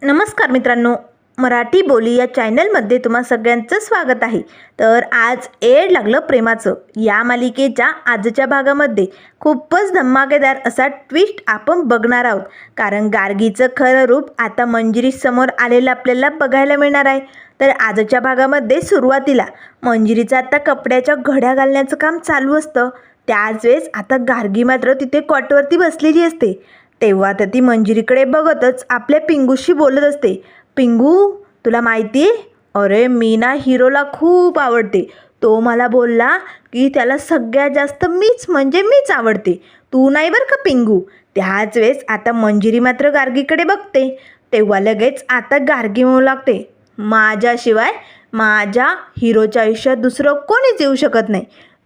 नमस्कार मित्रांनो, मराठी बोली या चॅनलमध्ये तुम्हा सगळ्यांचं स्वागत आहे. तर आज एड लागलं प्रेमाचं या मालिकेच्या आजच्या भागामध्ये खूपच धमाकेदार असा ट्विस्ट आपण बघणार आहोत. कारण गार्गीचं खरं रूप आता मंजिरी समोर आलेलं आपल्याला बघायला मिळणार आहे. तर आजच्या भागामध्ये सुरुवातीला मंजिरीचं आता कपड्याच्या घड्या घालण्याचं काम चालू असतं. त्याच वेळेस आता गार्गी मात्र तिथे कॉटवरती बसलेली असते. तेव्हा तर ती मंजिरीकडे बघतच आपल्या पिंगूशी बोलत असते. पिंगू, तुला माहिती आहे, अरे मी ना हिरोला खूप आवडते. तो मला बोलला की त्याला सगळ्यात जास्त मीच आवडते, तू नाही बरं का पिंगू. त्याच वेळेस आता मंजिरी मात्र गार्गीकडे बघते. तेव्हा लगेच आता गार्गी म्हणू लागते, माझ्याशिवाय माझ्या हिरोच्या आयुष्यात दुसरं कोणीच येऊ शकत नाही.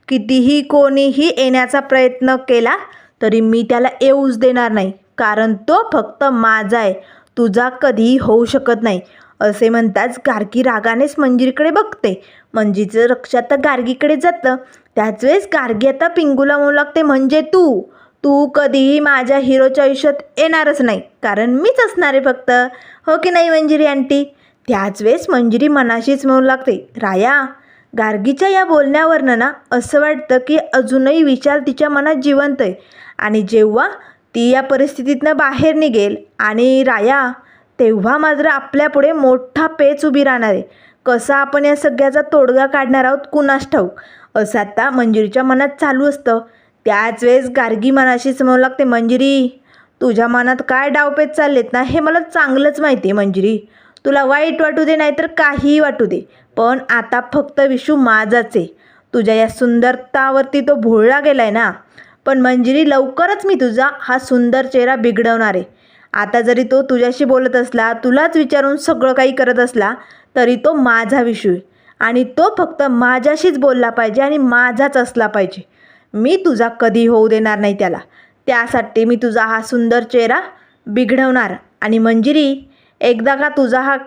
कितीही कोणीही येण्याचा प्रयत्न केला तरी मी त्याला येऊच देणार नाही, कारण तो फक्त माझा आहे, तुझा कधीही होऊ शकत नाही. असे म्हणताच गार्गी रागानेच मंजिरीकडे बघते. मंजिरीचं लक्ष आता गार्गीकडे जातं. त्याच वेळेस गार्गी आता पिंगूला म्हणू लागते, म्हणजे तू तू कधीही माझ्या हिरोच्या आयुष्यात येणारच नाही, कारण मीच असणार आहे फक्त, हो की नाही मंजिरी आंटी. त्याच वेळेस मंजिरी मनाशीच म्हणू लागते, राया. गार्गीच्या या बोलण्यावरनं ना असं वाटतं की अजूनही विचार तिच्या मनात जिवंत आहे. आणि जेव्हा ती या परिस्थितीतनं बाहेर निघेल आणि राया, तेव्हा मात्र आपल्यापुढे मोठा पेच उभी राहणार आहे. कसा आपण या सगळ्याचा तोडगा काढणार आहोत कुणास ठाऊक, असं आता मंजिरीच्या मनात चालू असतं. त्याच वेळेस गार्गी मनाशीच म्हणू लागते, मंजिरी, तुझ्या मनात काय डावपेच चाललेत ना हे मला चांगलंच माहिती आहे मंजिरी. तुला वाईट वाटू दे नाहीतर काहीही वाटू दे, पण आता फक्त विशू माझाच आहे. तुझ्या या सुंदरतावरती तो भोळला गेलाय ना, पण मंजिरी लवकरच मी तुझा हा सुंदर चेहरा बिघडवणार आहे. आता जरी तो तुझ्याशी बोलत असला, तुलाच विचारून सगळं काही करत असला, तरी तो माझा विषू आहे आणि तो फक्त माझ्याशीच बोलला पाहिजे आणि माझाच असला पाहिजे. मी तुझा कधी होऊ देणार नाही त्याला. त्यासाठी मी तुझा हा सुंदर चेहरा बिघडवणार. आणि मंजिरी, एकदा का तुझा हा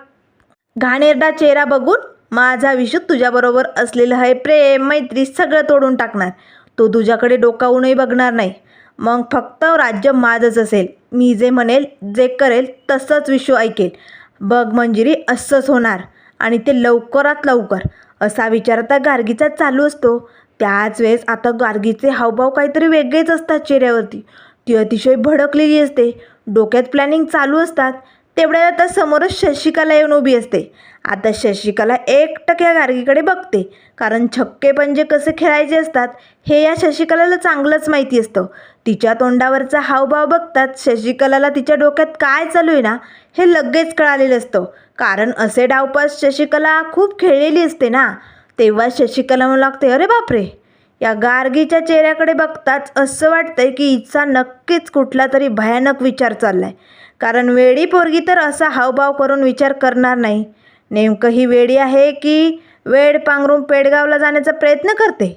घाणेरडा चेहरा बघून माझा विषू तुझ्याबरोबर असलेलं हे प्रेम मैत्री सगळं तोडून टाकणार. तो तुझ्याकडे डोकावूनही बघणार नाही. मग फक्त राज्य माझंच असेल. मी जे म्हणेल, जे करेल तसंच विषू ऐकेल. बघ मंजिरी, असंच होणार आणि ते लवकरात लवकर. असा विचार आता गार्गीचा चालू असतो. त्याच वेळेस आता गार्गीचे हावभाव काहीतरी वेगळेच असतात चेहऱ्यावरती. ती अतिशय भडकलेली असते. डोक्यात प्लॅनिंग चालू असतात. तेवढ्यात आता समोरच शशिकला येऊन उभी असते. आता शशिकला एकटक्या गार्गीकडे बघते, कारण छक्के पंजे कसे खेळायचे असतात हे या शशिकलाला चांगलंच माहिती असतं. तिच्या तोंडावरचा हावभाव बघताच शशिकलाला तिच्या डोक्यात काय चालू आहे ना हे लगेच कळालेलं असतं, कारण असे डावपास शशिकला खूप खेळलेली असते ना. तेव्हा शशिकला म्हणू लागते, अरे बापरे. या गार्गीच्या चेहऱ्याकडे बघताच असं वाटतंय की हिचा नक्कीच कुठला तरी भयानक विचार चाललाय, कारण वेडी पोरगी तर असा हावभाव करून विचार करणार नाही. नेमकं ही वेडी आहे की वेड पांघरून पेडगावला जाण्याचा प्रयत्न करते?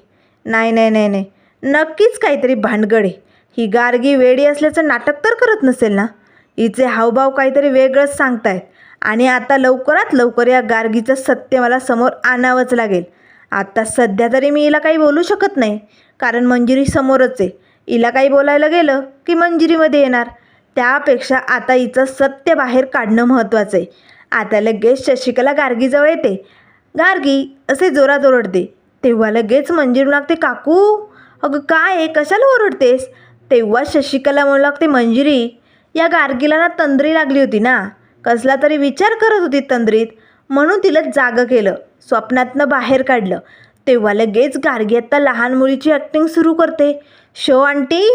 नाही नाही नाही नाही, नक्कीच काहीतरी भानगड आहे. ही गार्गी वेडी असल्याचं नाटक तर करत नसेल ना. हिचे हावभाव काहीतरी वेगळंच सांगतायत आणि आता लवकरात लवकर या गार्गीचं सत्य मला समोर आणावंच लागेल. आता सध्या तरी मी हिला काही बोलू शकत नाही, कारण मंजिरी समोरच आहे. हिला काही बोलायला गेलं की मंजिरीमध्ये येणार. त्यापेक्षा आता हिचं सत्य बाहेर काढणं महत्त्वाचं आहे. आता लगेच शशिकला गार्गीजवळ येते. गार्गी असे जोरात ओरडते. तेव्हा लगेच मंजिरी लागते, काकू अगं काय आहे, कशाला ओरडतेस. तेव्हा शशिकला म्हणू लागते, मंजिरी, या गार्गीला ना तंद्री लागली होती ना, कसला तरी विचार करत होती तंद्रीत, म्हणून तिला जागं केलं, स्वप्नातनं बाहेर काढलं. तेव्हा लगेच गार्गी आता लहान मुलीची ॲक्टिंग सुरू करते. शो आंटी,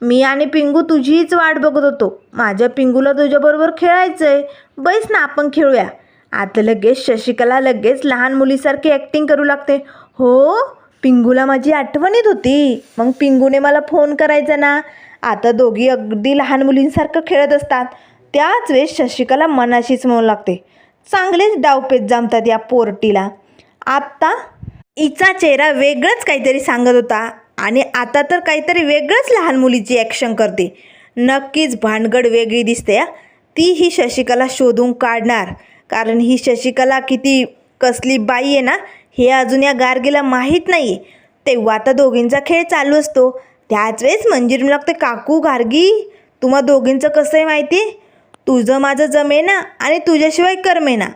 मी आणि पिंगू तुझीच वाट बघत होतो. माझ्या पिंगूला तुझ्याबरोबर खेळायचं आहे, बैस ना आपण खेळूया. आता लगेच शशिकला लगेच लहान मुलीसारखी ॲक्टिंग करू लागते. हो, पिंगूला माझी आठवण येत होती, मग पिंगूने मला फोन करायचा ना. आता दोघी अगदी लहान मुलींसारखं खेळत असतात. त्याच वेळेस शशिकला मनाशीच म्हणू लागते, चांगलेच डावपेच जमतात या पोरटीला. आत्ता हिचा चेहरा वेगळंच काहीतरी सांगत होता आणि आता तर काहीतरी वेगळंच लहान मुलीची ॲक्शन करते. नक्कीच भानगड वेगळी दिसते. ती ही शशिकला शोधून काढणार, कारण ही शशिकला किती कसली बाई आहे ना हे अजून या गार्गीला माहीत नाही आहे. तेव्हा आता दोघींचा खेळ चालू असतो. त्याच वेळेस मंजिरी लागते, काकू गार्गी, तुम्हा दोघींचं कसं आहे माहिती आहे, तुझं माझं जमेना आणि तुझ्याशिवाय करमेना.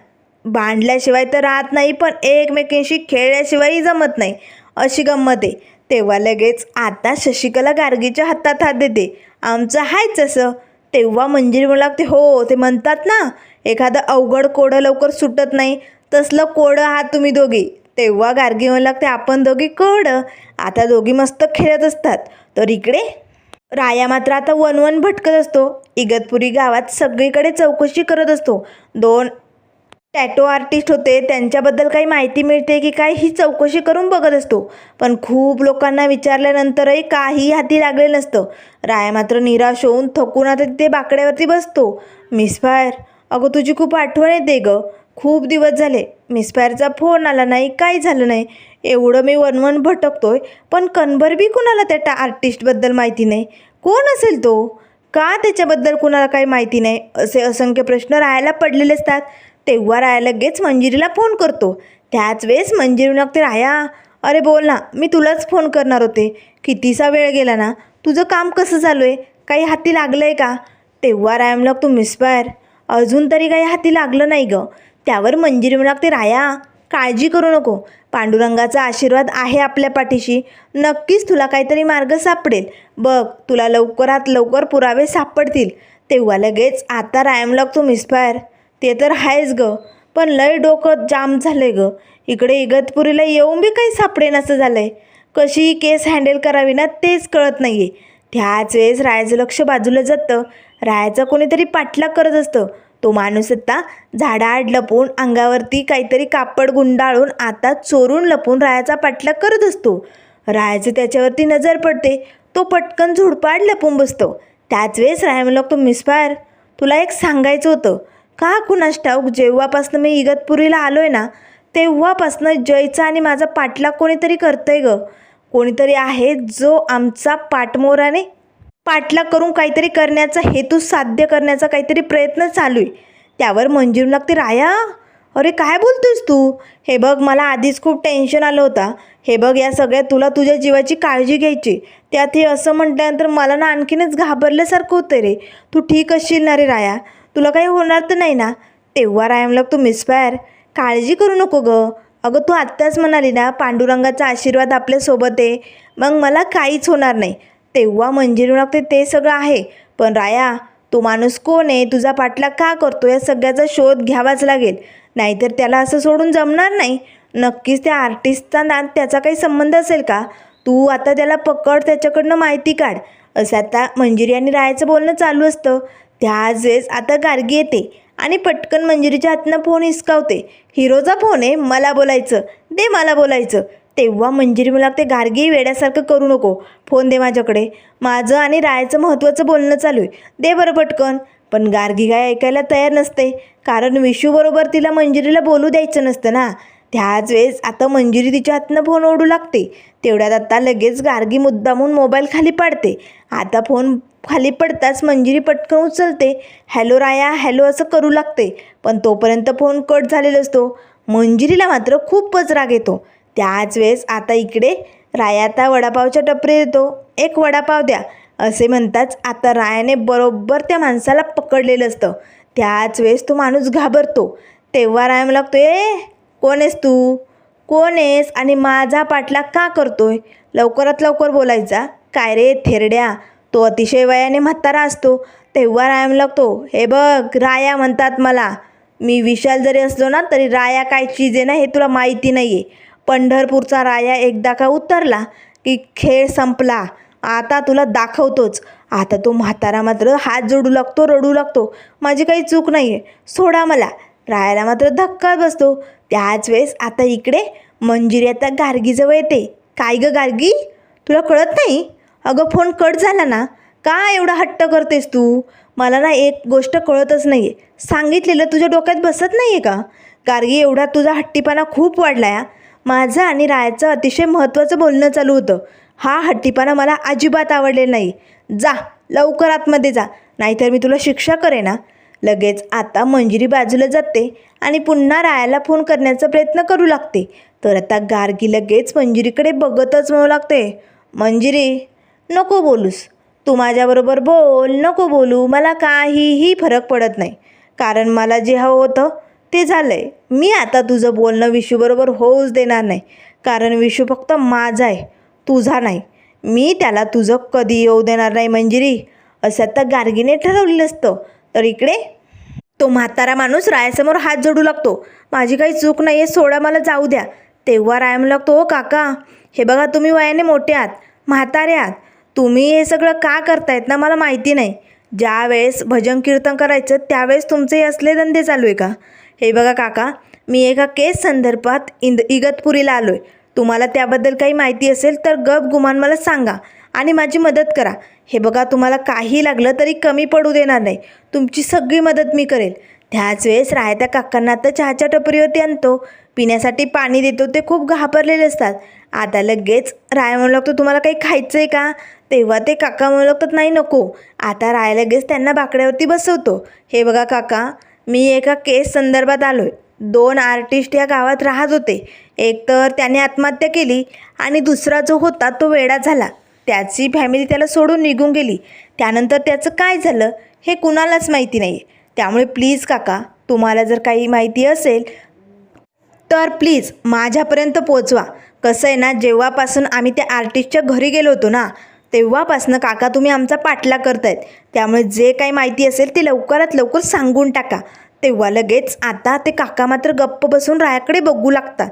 भांडल्याशिवाय तर राहत नाही, पण एकमेकींशी खेळल्याशिवायही जमत नाही, अशी गंमत आहे. तेव्हा लगेच आता शशिकला गार्गीच्या हातात हात देते. आमचं आहेच असं. तेव्हा मंजिरी म्हणू लागते, हो ते म्हणतात ना, एखादं अवघड कोडं लवकर सुटत नाही, तसलं कोडं आहात तुम्ही दोघी. तेव्हा गार्गी म्हणू लागते, आपण दोघी कोडं. आता दोघी मस्त खेळत असतात. तर इकडे राया मात्र आता वनवन भटकत असतो. इगतपुरी गावात सगळीकडे चौकशी करत असतो. 2 टॅटो आर्टिस्ट होते, त्यांच्याबद्दल काही माहिती मिळते की काय ही चौकशी करून बघत असतो. पण खूप लोकांना विचारल्यानंतरही काही हाती लागले नसतं. राया मात्र निराश होऊन थकून आता तिथे बाकड्यावरती बसतो. मिस फायर, अगं तुझी खूप आठवण येते गं. खूप दिवस झाले मिस फायरचा फोन आला नाही, काही झालं नाही. एवढं मी वनवन भटकतोय, पण कणभर बी कुणाला त्या आर्टिस्टबद्दल माहिती नाही. कोण असेल तो? का त्याच्याबद्दल कुणाला काही माहिती नाही? असे असंख्य प्रश्न राहायला पडलेले असतात. तेव्हा राया लगेच मंजिरीला फोन करतो. त्याच वेळेस मंजिरी लागते, राया अरे बोल ना, मी तुलाच फोन करणार होते. कितीसा वेळ गेला ना. तुझं काम कसं चालू आहे? काही हाती लागलं आहे का? तेव्हा राया लागतो, मिस फायर अजून तरी काही हाती लागलं नाही गं. त्यावर मंजिरी लागते, राया काळजी करू नको. पांडुरंगाचा आशीर्वाद आहे आपल्या पाठीशी. नक्कीच तुला काहीतरी मार्ग सापडेल. बघ, तुला लवकरात लवकर पुरावे सापडतील. तेव्हा लगेच आता रायम लागतो, मिस फायर ते तर आहेच गं, पण लय डोकं जाम झालं आहे गं. इकडे इगतपुरीला येऊन बी काही सापडेनासं झालं आहे. कशी ही केस हँडल करावी ना तेच कळत नाही आहे. त्याच वेळेस रायाचं लक्ष बाजूला जातं. रायाचा कोणीतरी पाठलाग करत असतं. तो माणूस आता झाडाआड लपून अंगावरती काहीतरी कापड गुंडाळून आता चोरून लपून रायाचा पाठलाग करत असतो. रायाचं त्याच्यावरती नजर पडते. तो पटकन झुडपाड लपून बसतो. त्याच वेळेस राया म्हणू लागतो, मिस फायर तुला एक सांगायचं होतं. का कुणास ठाऊक जेव्हापासनं मी इगतपुरीला आलो आहे ना, तेव्हापासनं जयचा आणि माझा पाठलाग कोणीतरी करतंय गं. कोणीतरी आहे जो आमचा पाठमोराने पाठलाग करून काहीतरी करण्याचा हेतू साध्य करण्याचा काहीतरी प्रयत्न चालू आहे. त्यावर मंजिरी लागते, राया अरे काय बोलतोयस तू? हे बघ, मला आधीच खूप टेन्शन आलं होतं. हे बघ, या सगळ्यात तुला तुझ्या जीवाची काळजी घ्यायची. त्यात हे असं म्हटल्यानंतर मला ना आणखीनच घाबरल्यासारखं होतं रे. तू ठीक असशील ना रे राया? तुला काही होणार तर नाही ना? तेव्हा राया लागतो, मिस फायर काळजी करू नको गं. अगं तू आत्ताच म्हणाली ना, पांडुरंगाचा आशीर्वाद आपल्यासोबत आहे, मग मला काहीच होणार नाही. तेव्हा मंजिरी लागते, ते सगळं आहे, पण राया तो माणूस कोण आहे, तुझा पाठलाग का करतो, या सगळ्याचा शोध घ्यावाच लागेल. नाहीतर त्याला असं सोडून जमणार नाही. नक्कीच त्या आर्टिस्टचा ना त्याचा काही संबंध असेल का? तू आता त्याला पकड, त्याच्याकडनं माहिती काढ. असं आता मंजिरी आणि रायाचं बोलणं चालू असतं. त्याच वेळेस आता गार्गी येते आणि पटकन मंजिरीच्या हातनं फोन हिसकावते. हिरोचा फोन आहे, मला बोलायचं, दे मला बोलायचं. तेव्हा मंजिरी मला लागते, गार्गी वेड्यासारखं करू नको, फोन दे माझ्याकडे. माझं आणि रायाचं महत्त्वाचं बोलणं चालू आहे, दे बरं पटकन. पण गार्गी काय ऐकायला तयार नसते, कारण विशूबरोबर तिला मंजिरीला बोलू द्यायचं नसतं ना. त्याच वेळेस आता मंजिरी तिच्या हातनं फोन ओढू लागते. तेवढ्यात आता लगेच गार्गी मुद्दामून मोबाईल खाली पाडते. आता फोन खाली पडताच मंजिरी पटकन उचलते. हॅलो राया, हॅलो असं करू लागते. पण तोपर्यंत फोन कट झालेला असतो. मंजिरीला मात्र खूपच राग येतो. त्याच वेळेस आता इकडे राया आता वडापावच्या टपरीत येतो. एक वडापाव द्या असे म्हणताच आता रायाने बरोबर त्या माणसाला पकडलेलं असतं. त्याच वेळेस तो माणूस घाबरतो. तेव्हा राया मला लागतो, कोण आहेस तू? कोण आहेस आणि माझा पाठलाग का करतोय? लवकरात लवकर बोलायचा. काय रे थेरड्या? तो अतिशय वयाने म्हातारा असतो. तेव्हा राया लागतो, हे बघ राया म्हणतात मला. मी विशाल जरी असलो ना तरी राया काय चीज आहे ना हे तुला माहिती नाही आहे. पंढरपूरचा राया एकदा का उतरला की खेळ संपला. आता तुला दाखवतोच. आता तो म्हातारा मात्र हात जोडू लागतो, रडू लागतो, माझी काही चूक नाही आहे, सोडा मला. रायाला मात्र धक्का बसतो. त्याच वेळेस आता इकडे मंजिरी आता गार्गीजवळ येते. काय गं गार्गी, तुला कळत नाही? अगं फोन कट झाला ना, का एवढा हट्ट करतेस तू? मला ना एक गोष्ट कळतच नाही आहे, सांगितलेलं तुझ्या डोक्यात बसत नाही आहे का? गार्गी, एवढा तुझा हट्टीपणा खूप वाढला आहे. माझं आणि रायाचं अतिशय महत्त्वाचं बोलणं चालू होतं. हा हट्टीपणा मला अजिबात आवडलेला नाही. जा लवकर आतमध्ये जा, नाहीतर मी तुला शिक्षा करेन ना. लगेच आता मंजिरी बाजूला जाते आणि पुन्हा रायाला फोन करण्याचा प्रयत्न करू लागते. तर आता गार्गी लगेच मंजिरीकडे बघतच म्हणू लागते, मंजिरी नको बोलूस, तू माझ्याबरोबर बोल नको बोलू मला काहीही फरक पडत नाही, कारण मला जे हवं होतं ते झालं आहे. मी आता तुझं बोलणं विशूबरोबर होऊच देणार नाही, कारण विशू फक्त माझा आहे, तुझा नाही. मी त्याला तुझं कधी येऊ देणार नाही मंजिरी, असं आता गार्गीने ठरवलेलं असतं. तर इकडे तो म्हातारा माणूस रायासमोर हात जोडू लागतो. माझी काही चूक नाही आहे, सोडा मला जाऊ द्या. तेव्हा राया म्हणू लागतो, हो काका, हे बघा तुम्ही वयाने मोठे आहात, म्हातारे आहात, तुम्ही हे सगळं का करतायत ना मला माहिती नाही. ज्या वेळेस भजन कीर्तन करायचं त्यावेळेस तुमचे हे असले धंदे चालू आहे का? हे बघा काका, मी एका केस संदर्भात इगतपुरीला आलो आहे. तुम्हाला त्याबद्दल काही माहिती असेल तर गप गुमान मला सांगा आणि माझी मदत करा. हे बघा, तुम्हाला काही लागलं तरी कमी पडू देणार नाही, तुमची सगळी मदत मी करेल. त्याच वेळेस राहत्या काकांना आता चहाच्या टपरीवरती आणतो, पिण्यासाठी पाणी देतो. ते खूप घाबरलेले असतात. आता लगेच राया म्हणू लागतो, तुम्हाला काही खायचं आहे का? तेव्हा ते काका म्हणू लागतात, नाही नको. आता राया लगेच त्यांना बाकड्यावरती बसवतो. हे बघा काका, मी एका केस संदर्भात आलो आहे. 2 आर्टिस्ट या गावात राहत होते. एक तर त्याने आत्महत्या केली आणि दुसरा जो होता तो वेडा झाला. त्याची फॅमिली त्याला सोडून निघून गेली. त्यानंतर त्याचं काय झालं हे कुणालाच माहिती नाही. त्यामुळे प्लीज काका, तुम्हाला जर काही माहिती असेल तर प्लीज माझ्यापर्यंत पोचवा. कसं आहे ना, जेव्हापासून आम्ही त्या आर्टिस्टच्या घरी गेलो होतो ना, तेव्हापासून काका तुम्ही आमचा पाठलाग करतायत. त्यामुळे जे काही माहिती असेल ते लवकरात लवकर सांगून टाका. तेव्हा लगेच आता ते काका मात्र गप्प बसून रायाकडे बघू लागतात.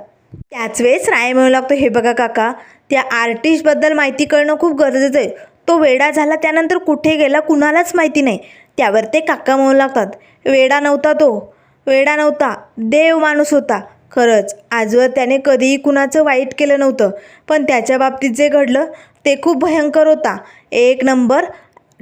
त्याच वेळेस राय म्हणू लागतो, हे बघा काका, त्या आर्टिस्टबद्दल माहिती कळणं खूप गरजेचं आहे. तो वेडा झाला त्यानंतर कुठे गेला कुणालाच माहिती नाही. त्यावर ते काका म्हणू लागतात, वेडा नव्हता तो, वेडा नव्हता, देव माणूस होता. खरंच आजवर त्याने कधीही कुणाचं वाईट केलं नव्हतं, पण त्याच्या बाबतीत जे घडलं ते खूप भयंकर होता. 1 नंबर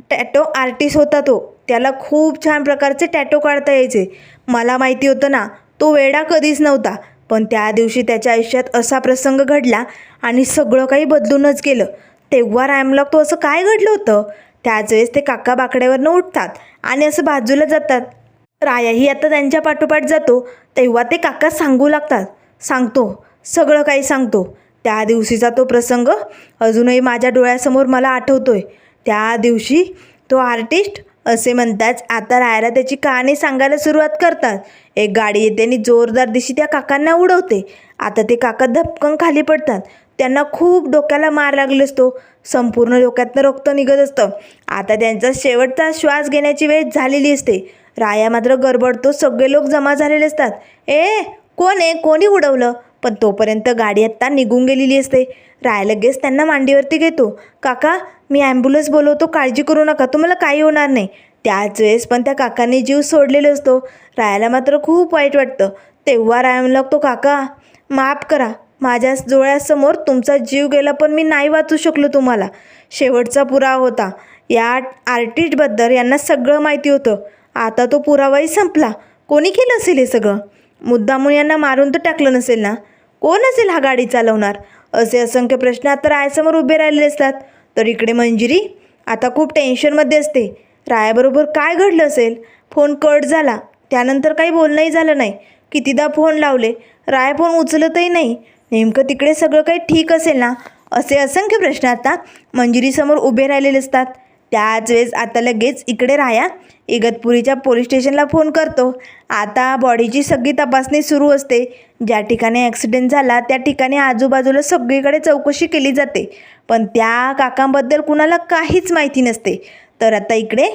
टॅटो आर्टिस्ट होता तो. त्याला खूप छान प्रकारचे टॅटो काढता यायचे. मला माहिती होतं ना, तो वेडा कधीच नव्हता. पण त्या दिवशी त्याच्या आयुष्यात असा प्रसंग घडला आणि सगळं काही बदलूनच गेलं. तेव्हा रायमला तो असं काय घडलं होतं? त्याच वेळेस ते काका बाकड्यावरनं उठतात आणि असं बाजूला जातात. रायाही आता त्यांच्या पाठोपाठ जातो. तेव्हा ते काका सांगू लागतात, सांगतो, सगळं काही सांगतो. त्या दिवशीचा तो प्रसंग अजूनही माझ्या डोळ्यासमोर मला आठवतोय. त्या दिवशी तो आर्टिस्ट असे म्हणताच आता रायाला त्याची कहाणी सांगायला सुरुवात करतात. एक गाडी येते आणि जोरदार दिशी त्या काकांना उडवते. आता ते काका धपकन खाली पडतात. त्यांना खूप डोक्याला मार लागले असतो. संपूर्ण डोक्यातनं रक्त निघत असतं. आता त्यांचा शेवटचा श्वास घेण्याची वेळ झालेली असते. राया मात्र गडबडतो. सगळे लोक जमा झालेले असतात. कोण आहे, कोणी उडवलं? पण तोपर्यंत गाडी आत्ता निघून गेलेली असते. राया लगेच त्यांना मांडीवरती घेतो. काका, मी ॲम्ब्युलन्स बोलवतो, काळजी करू नका, तुम्हाला काही होणार नाही. त्याच वेळेस पण त्या काकांनी जीव सोडलेला असतो. रायाला मात्र खूप वाईट वाटतं. तेव्हा राया म्हणू लागतो, काका माफ करा, माझ्या डोळ्यासमोर तुमचा जीव गेला पण मी नाही वाचू शकलो तुम्हाला. शेवटचा पुरावा होता. या आर्टिस्टबद्दल यांना सगळं माहिती होतं. आता तो पुरावाही संपला. कोणी केलं असेल हे सगळं? मुद्दामून यांना मारून तर टाकलं नसेल ना? कोण असेल हा गाडी चालवणार? असे असंख्य प्रश्न आता रायासमोर उभे राहिलेले असतात. तर इकडे मंजिरी आता खूप टेन्शनमध्ये असते. रायाबरोबर काय घडलं असेल? फोन कट झाला, त्यानंतर काही बोलणंही झालं नाही. कितीदा फोन लावले, राया फोन उचलतही नाही. नेमकं तिकडे सगळं काही ठीक असेल ना? असे असंख्य प्रश्न आता मंजिरीसमोर उभे राहिलेले असतात. त्याच वेळेस आता लगेच इकडे राया इगतपुरीच्या पोलीस स्टेशनला फोन करतो. आता बॉडीची सगळी तपासणी सुरू असते. ज्या ठिकाणी ॲक्सिडेंट झाला त्या ठिकाणी आजूबाजूला सगळीकडे चौकशी केली जाते, पण त्या काकांबद्दल कुणाला काहीच माहिती नसते. तर आता इकडे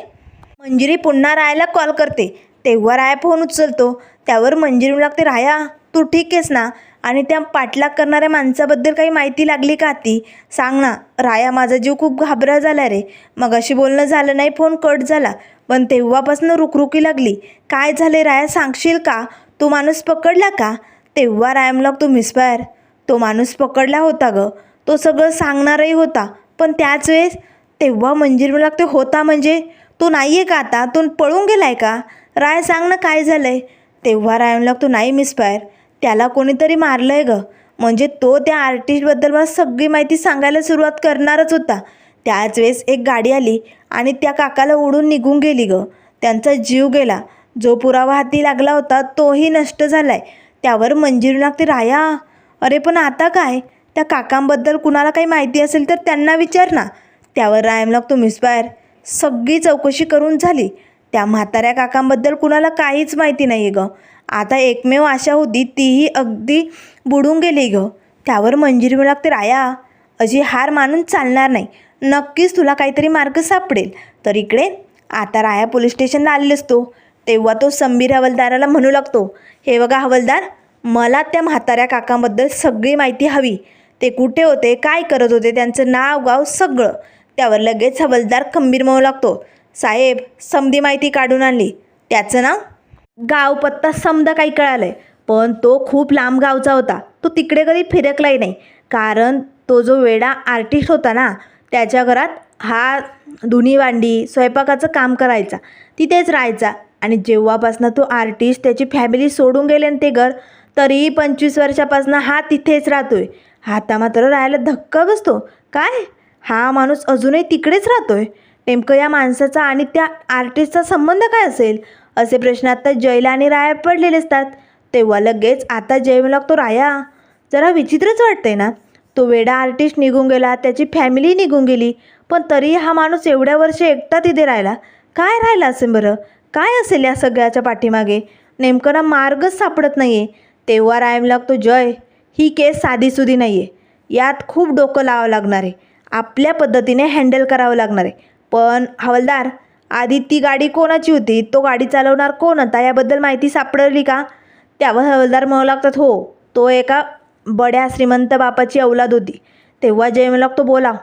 मंजिरी पुन्हा रायाला कॉल करते. तेव्हा राया फोन उचलतो. त्यावर मंजिरी लागते, राया तू ठीक आहेस ना? आणि त्या पाठलाग करणाऱ्या माणसाबद्दल काही माहिती लागली का ती? सांग ना. राया, माझा जीव खूप घाबरा झाला रे. मग अशी बोलणं झालं नाही, फोन कट झाला, पण तेव्हापासून रुकरुकी लागली. काय झाले राया, सांगशील का? तो माणूस पकडला का? तेव्हा राया म्हणू लागतो, मिस्पायर, तो माणूस पकडला होता गं. तो सगळं सांगणारही होता, पण त्याच वेळेस तेव्हा मंजिरी म्हणू लागते, होता म्हणजे तो नाही आहे का आता? तो पळून गेला आहे का? राया सांग ना काय झालं आहे? तेव्हा राया म्हणू लागतो, नाही मिस्पायर, त्याला कोणीतरी मारलं आहे गं. म्हणजे तो त्या आर्टिस्टबद्दल मला सगळी माहिती सांगायला सुरुवात करणारच होता. त्याच वेळेस एक गाडी आली आणि त्या काकाला उडून निघून गेली गं. त्यांचा जीव गेला. जो पुरावा हाती लागला होता तोही नष्ट झाला आहे. त्यावर मंजिरी लागते, राया अरे पण आता काय? त्या काकांबद्दल कुणाला काही माहिती असेल तर त्यांना विचार ना. त्यावर रायम लागतो मिसबायर, सगळी चौकशी करून झाली. त्या म्हाताऱ्या काकांबद्दल कुणाला काहीच माहिती नाही ग. आता एकमेव आशा होती तीही अगदी बुडून गेली ग. त्यावर मंजिरी म्हणू लागते, राया अशी हार मानून चालणार नाही, नक्कीच तुला काहीतरी मार्ग सापडेल. तर इकडे आता राया पोलीस स्टेशनला आलेला असतो. तेव्हा तो संबीर हवालदाराला म्हणू लागतो, हे बघा हवालदार, मला त्या म्हाताऱ्या काकांबद्दल सगळी माहिती हवी. ते कुठे होते, काय करत होते, त्यांचं नाव गाव सगळं. त्यावर लगेच हवालदार खंबीर म्हणू लागतो, साहेब समधी माहिती काढून आणली. त्याचं नाव गाव पत्ता समजा काही कळालंय, पण तो खूप लांब गावचा होता. तो तिकडे कधी फिरकलाही नाही, कारण तो जो वेडा आर्टिस्ट होता ना, त्याच्या घरात हा धुणी भांडी स्वयंपाकाचं काम करायचा, तिथेच राहायचा. आणि जेव्हापासनं तो आर्टिस्ट त्याची फॅमिली सोडून गेले ना ते घर, तरीही 25 वर्षापासून हा तिथेच राहतोय. आता मात्र राहायला धक्का बसतो, काय हा माणूस अजूनही तिकडेच राहतोय? नेमकं या माणसाचा आणि त्या आर्टिस्टचा संबंध काय असेल, असे प्रश्न आता जयला आणि राया पडलेले असतात. तेव्हा लगेच आता जय लागतो, राया जरा विचित्रच वाटतंय ना, तो वेडा आर्टिस्ट निघून गेला, त्याची फॅमिली निघून गेली, पण तरी हा माणूस एवढ्या वर्ष एकटा तिथे राहिला. काय राहिला असेल बरं, काय असेल या सगळ्याच्या पाठीमागे? नेमकं ना मार्गच सापडत नाही आहे. तेव्हा रायम लागतो, जय ही केस साधीसुधी नाही आहे, यात खूप डोकं लावावं लागणार आहे, आपल्या पद्धतीने हँडल करावं लागणार आहे. पण हवालदार, आधी ती गाडी कोणाची होती, तो गाडी चालवणार कोण होता, याबद्दल माहिती सापडली का? त्यावर हवालदार म्हणू लागतात, हो तो एका बड्या श्रीमंत बापाची औलाद होती. तेव्हा जय म्हणू लागतो, बोलाव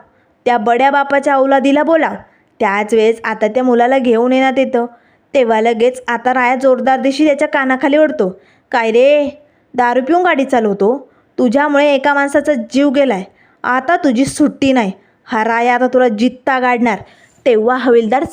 त्या बड्या बापाच्या औलादीला बोलाव. त्याच वेळेस आता त्या मुलाला घेऊन येण्यात येतं. तेव्हा लगेच आता राया जोरदार दिशी त्याच्या कानाखाली ओढतो, काय रे दारू पिऊन गाडी चालवतो, तुझ्यामुळे एका माणसाचा जीव गेलाय, आता तुझी सुट्टी नाही, हा राया आता तुला जित्ता गाडणार. तेव्हा हवालदार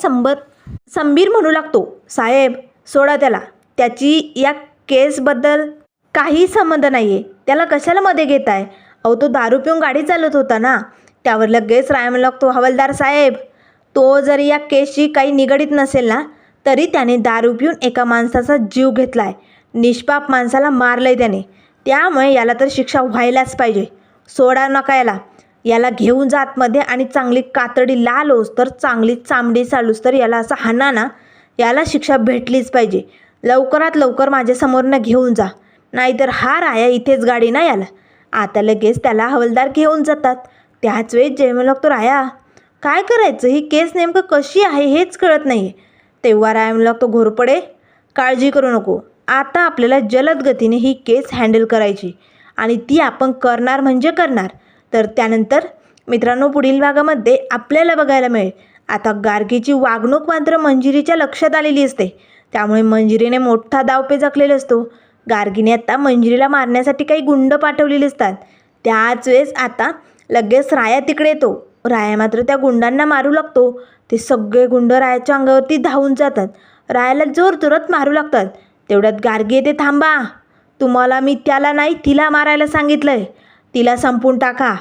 संबीर म्हणू लागतो, साहेब सोडा त्याला, त्याची या केसबद्दल काही संबंध नाही आहे, त्याला कशाला मध्ये घेताय? अहो तो दारू पिऊन गाडी चालवत होता ना. त्यावर लगेच राया म्हणू लागतो, हवालदार साहेब, तो जरी या केसशी काही निगडीत नसेल ना, तरी त्याने दारू पिऊन एका माणसाचा जीव घेतलाय, निष्पाप माणसाला मारलंय त्याने, त्यामुळे याला तर शिक्षा व्हायलाच पाहिजे. सोडा नका याला घेऊन जा आतमध्ये आणि चांगली कातडी लाल होस तर, चांगली चामडी चालूस तर याला असं हाना ना, याला शिक्षा भेटलीच पाहिजे. लवकरात लवकर माझ्यासमोरनं घेऊन जा, नाहीतर हा राया इथेच गाडी ना याला. आता लगेच त्याला हवालदार घेऊन जातात. त्याच वेळेस जय म्हणू लागतो, राया काय करायचं, ही केस नेमकं कशी आहे हेच कळत नाही आहे. तेव्हा राया म्हणू लागतो, घोरपडे काळजी करू नको, आता आपल्याला जलद गतीने ही केस हँडल करायची आणि ती आपण करणार म्हणजे करणार. तर त्यानंतर मित्रांनो पुढील भागामध्ये आपल्याला बघायला मिळेल, आता गार्गीची वागणूक मात्र मंजिरीच्या लक्षात आलेली असते. त्यामुळे मंजिरीने मोठा डावपेच आखलेला असतो. गार्गीने आता मंजिरीला मारण्यासाठी काही गुंड पाठवलेले असतात. त्याच वेळेस आता लगेच राया तिकडे येतो. राया मात्र त्या गुंडांना मारू लागतो. ते सगळे गुंड रायाच्या अंगावरती धावून जातात, रायाला जोरजोरात मारू लागतात. तेवढ्यात गार्गी येते, थांबा, तुम्हाला मी त्याला नाही तिला मारायला सांगितलंय, तिला संपून टाका.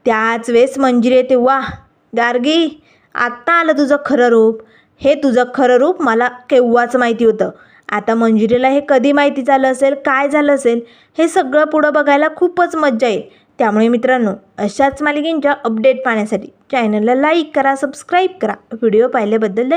त्याच वेळेस मंजिरी येते, वाह गार्गी, आत्ता आलं तुझं खरं रूप, हे तुझं खरं रूप मला केव्हाच माहिती होतं. आता मंजिरीला हे कधी माहिती झालं असेल, काय झालं असेल, हे सगळं पुढं बघायला खूपच मज्जा येईल. त्यामुळे मित्रांनो अशाच मालिकेंच्या अपडेट पाहण्यासाठी चॅनलला लाईक करा, सबस्क्राईब करा. व्हिडिओ पाहिल्याबद्दल